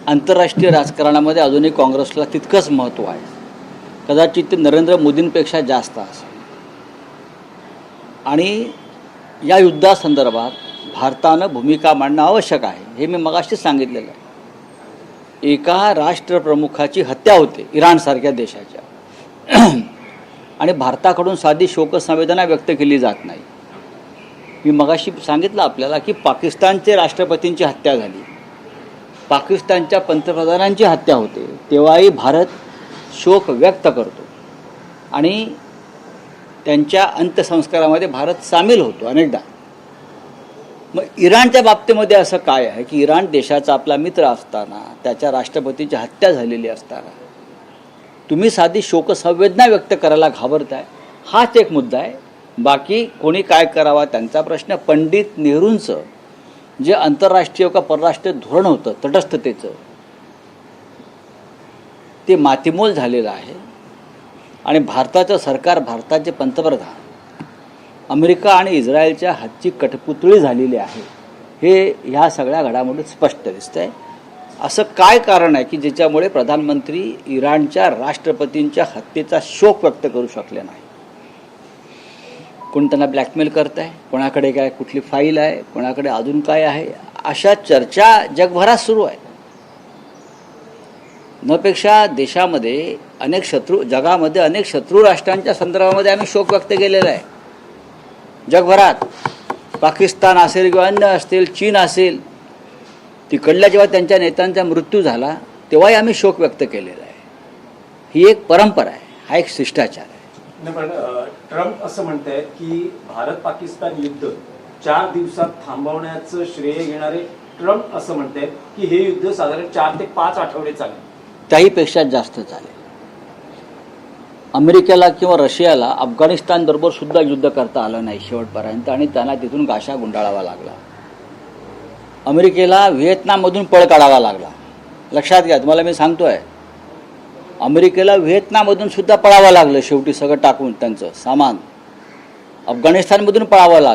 आंतरराष्ट्रीय राजकारणामध्ये अजूनही काँग्रेसला तितकंच महत्त्व आहे, कदाचित ते नरेंद्र मोदींपेक्षा जास्त असेल. आणि या युद्धासंदर्भात भारतानं भूमिका मांडणं आवश्यक आहे, हे मी मगाशीच सांगितलेलं आहे. एका राष्ट्रप्रमुखाची हत्या होते इराणसारख्या देशाच्या आणि भारताकडून साधी शोकसंवेदना व्यक्त केली जात नाही. मी मगाशी सांगितलं आपल्याला की पाकिस्तानचे राष्ट्रपतींची हत्या झाली, पाकिस्तानच्या पंतप्रधानांची हत्या होते, तेव्हाही भारत शोक व्यक्त करतो आणि त्यांच्या अंत्यसंस्कारामध्ये भारत सामील होतो अनेकदा. मग इराणच्या बाबतीमध्ये असं काय आहे की इराण देशाचा आपला मित्र असताना, त्याच्या राष्ट्रपतीची हत्या झालेली असताना तुम्ही साधी शोकसंवेदना व्यक्त करायला घाबरताय, हाच एक मुद्दा आहे. बाकी कोणी काय करावा त्यांचा प्रश्न. पंडित नेहरूंचं जे आंतरराष्ट्रीय का परराष्ट्रीय धोरण होतं तटस्थतेचं, ते मातीमोल झालेलं आहे. आणि भारताचं सरकार, भारताचे पंतप्रधान अमेरिका आणि इस्रायलच्या हातची कठपुतळी झालेली आहे, हे ह्या सगळ्या घडामोडीत स्पष्ट दिसतंय. असं काय कारण आहे की ज्याच्यामुळे प्रधानमंत्री इराणच्या राष्ट्रपतींच्या हत्येचा शोक व्यक्त करू शकले नाही? कोण त्यांना ब्लॅकमेल करत आहे, कोणाकडे काय कुठली फाईल आहे, कोणाकडे अजून काय आहे, अशा चर्चा जगभरात सुरू आहेत. नपेक्षा देशामध्ये अनेक शत्रू, जगामध्ये अनेक शत्रू राष्ट्रांच्या संदर्भामध्ये आम्ही शोक व्यक्त केलेला आहे जगभरात. पाकिस्तान असेल किंवा अन्य असतील, चीन असेल, तिकडल्या जेव्हा त्यांच्या नेत्यांचा मृत्यू झाला तेव्हाही आम्ही शोक व्यक्त केलेला आहे. ही एक परंपरा आहे, हा एक शिष्टाचार आहे. पण ट्रम्प असं म्हणतायत की भारत पाकिस्तान युद्ध 4 दिवसात थांबवण्याचं श्रेय घेणारे ट्रम्प असं म्हणतायत की हे युद्ध साधारण 4 ते 5 आठवडे चालेल. त्याहीपेक्षा जास्त चालेल. अमेरिकेला किंवा रशियाला अफगाणिस्तानबरोबर सुद्धा युद्ध करता आलं नाही शेवटपर्यंत आणि त्यांना तिथून गाशा गुंडाळावा लागला. अमेरिकेला व्हिएतनाममधून पळ काढावा लागला. लक्षात घ्या, तुम्हाला मी सांगतोय, अमेरिकेला व्हिएतनाममधून सुद्धा पळावं लागलं शेवटी, सगळं टाकून त्यांचं सामान. अफगाणिस्तानमधून पळावं लागलं.